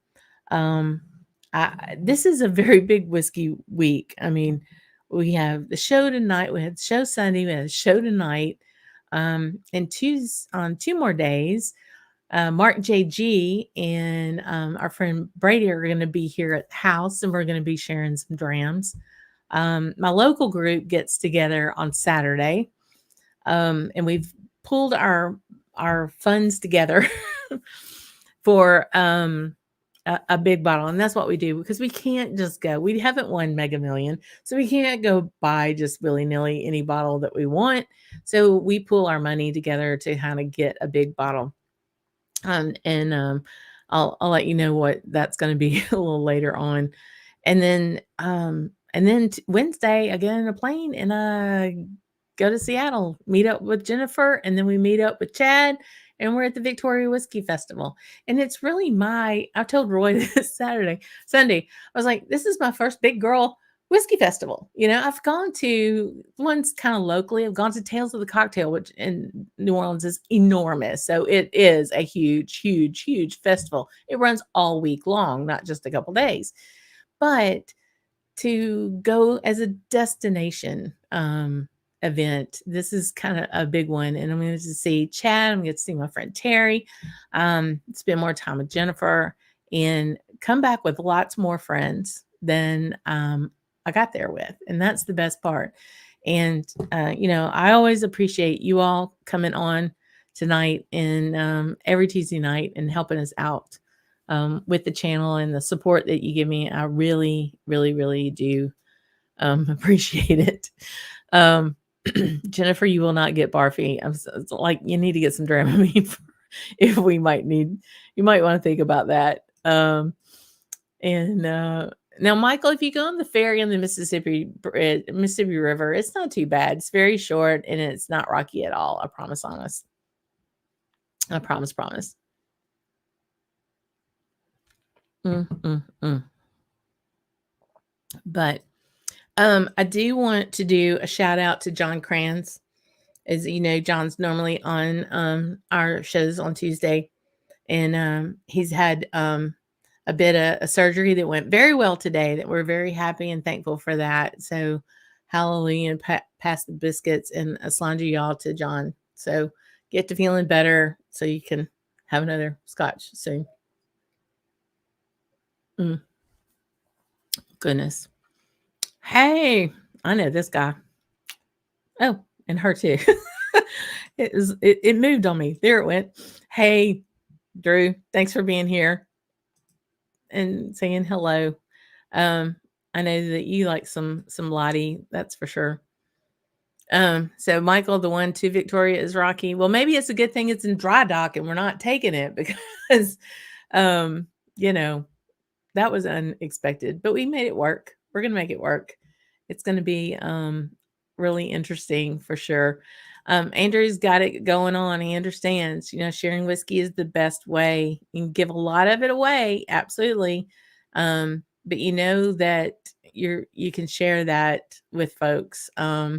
This is a very big whiskey week. I mean, we have the show tonight. We had the show Sunday. We had the show tonight. And on 2 more days, Mark JG and our friend Brady are going to be here at the house, and we're going to be sharing some drams. My local group gets together on Saturday, and we've pulled our funds together for a big bottle. And that's what we do, because we can't just go. We haven't won Mega Million, so we can't go buy just willy-nilly any bottle that we want. So we pool our money together to kind of get a big bottle. I'll let you know what that's going to be a little later on. And then Wednesday I get in a plane and I go to Seattle, meet up with Jennifer, and then we meet up with Chad, and we're at the Victoria Whiskey Festival. And it's really I told Roy this Sunday, I was like, this is my first big girl whiskey festival. I've gone to ones kind of locally. I've gone to Tales of the Cocktail, which in New Orleans is enormous. So it is a huge, huge, huge festival. It runs all week long, not just a couple days. But to go as a destination event, this is kind of a big one. And I'm going to see Chad. I'm going to see my friend Terry, spend more time with Jennifer, and come back with lots more friends than I got there with. And that's the best part. And, I always appreciate you all coming on tonight and every Tuesday night and helping us out with the channel and the support that you give me. I really, really, really do appreciate it. Jennifer, you will not get barfy. It's like, you need to get some Dramamine if you might want to think about that. Now, Michael, if you go on the ferry on the Mississippi River, it's not too bad. It's very short and it's not rocky at all. I promise, honest. I promise. But I do want to do a shout out to John Kranz. As you know, John's normally on our shows on Tuesday, and he's had a bit of a surgery that went very well today, that we're very happy and thankful for that. So hallelujah, and pass the biscuits and a Slàinté y'all to John. So get to feeling better so you can have another Scotch soon. Goodness. Hey, I know this guy. Oh, and her too. It moved on me. There it went. Hey, Drew, thanks for being here and saying hello. I know that you like some Laddie, that's for sure. So Michael, the 1 to Victoria is rocky. Well, maybe it's a good thing it's in dry dock and we're not taking it because, that was unexpected, but we made it work. We're going to make it work. It's going to be really interesting for sure. Andrew's got it going on. He understands, sharing whiskey is the best way. You can give a lot of it away. Absolutely. But that you can share that with folks. Yeah.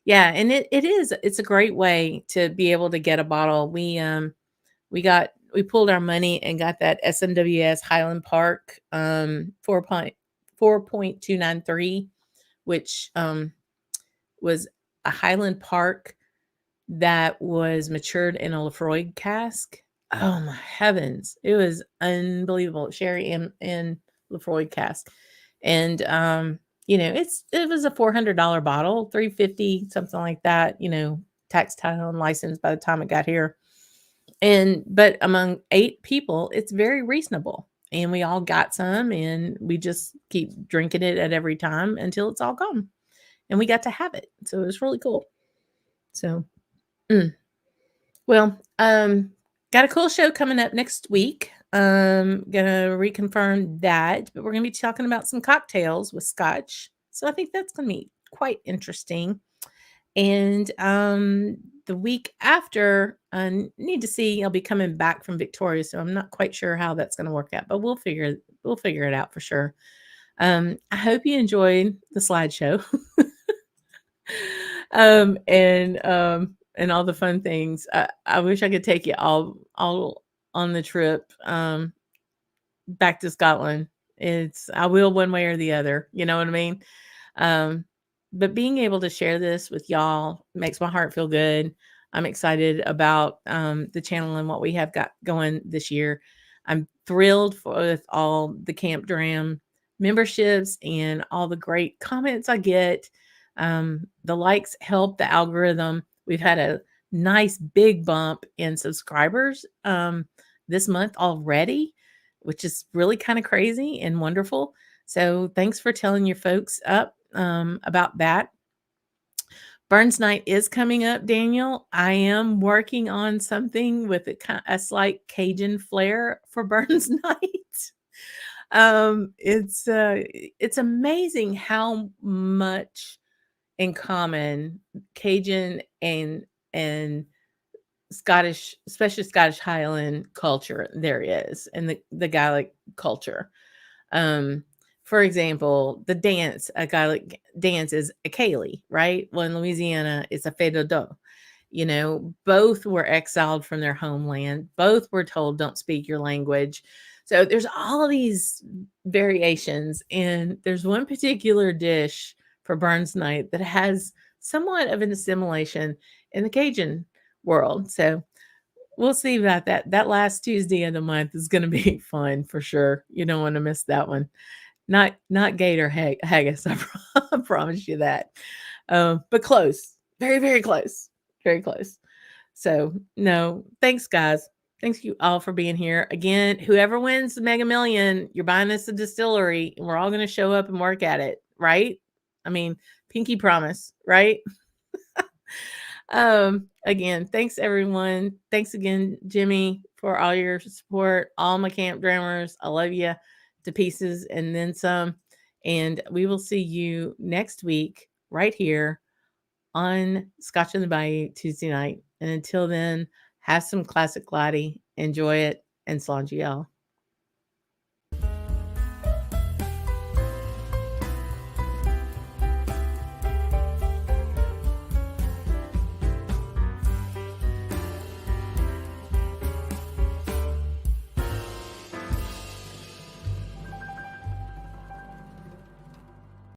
And it's a great way to be able to get a bottle. We pulled our money and got that SMWS Highland Park 4.293, which was a Highland Park that was matured in a Lefroy cask. Oh my heavens. It was unbelievable. Sherry in Lefroy cask. And it was a $400 bottle, $350, something like that, tax, title, and license by the time it got here. But among 8 people, it's very reasonable. And we all got some, and we just keep drinking it at every time until it's all gone. And we got to have it. So it was really cool. So, well, got a cool show coming up next week. Gonna reconfirm that, but we're gonna be talking about some cocktails with Scotch. So I think that's gonna be quite interesting. And the week after, I need to see, I'll be coming back from Victoria, so I'm not quite sure how that's going to work out, but we'll figure it out for sure. I hope you enjoyed the slideshow and all the fun things. I wish I could take you all on the trip back to Scotland. I will one way or the other. You know what I mean? But being able to share this with y'all makes my heart feel good. I'm excited about the channel and what we have got going this year. I'm thrilled with all the Camp Dram memberships and all the great comments I get. The likes help the algorithm. We've had a nice big bump in subscribers this month already, which is really kind of crazy and wonderful. So thanks for telling your folks up about that. Burns Night is coming up, Daniel. I am working on something with a slight Cajun flair for Burns Night. It's amazing how much in common Cajun and Scottish, especially Scottish Highland culture there is, and the Gaelic culture. for example, the dance, a Gaelic dance is a Cayley, right? Well, in Louisiana, it's a feu de dos. You know, both were exiled from their homeland. Both were told, don't speak your language. So there's all of these variations. And there's one particular dish for Burns Night that has somewhat of an assimilation in the Cajun world. So we'll see about that. That last Tuesday of the month is going to be fun for sure. You don't want to miss that one. Not gator haggis, I promise you that. But close. Very, very close. Very close. So, no, thanks, guys. Thanks you all for being here. Again, whoever wins the Mega Million, you're buying us a distillery, and we're all going to show up and work at it, right? I mean, pinky promise, right? Again, thanks everyone. Thanks again, Jimmy, for all your support. All my camp drammers, I love you to pieces and then some. And we will see you next week right here on Scotch in the Bayou Tuesday night. And until then, have some classic Laddie. Enjoy it, and Slàinté y'all.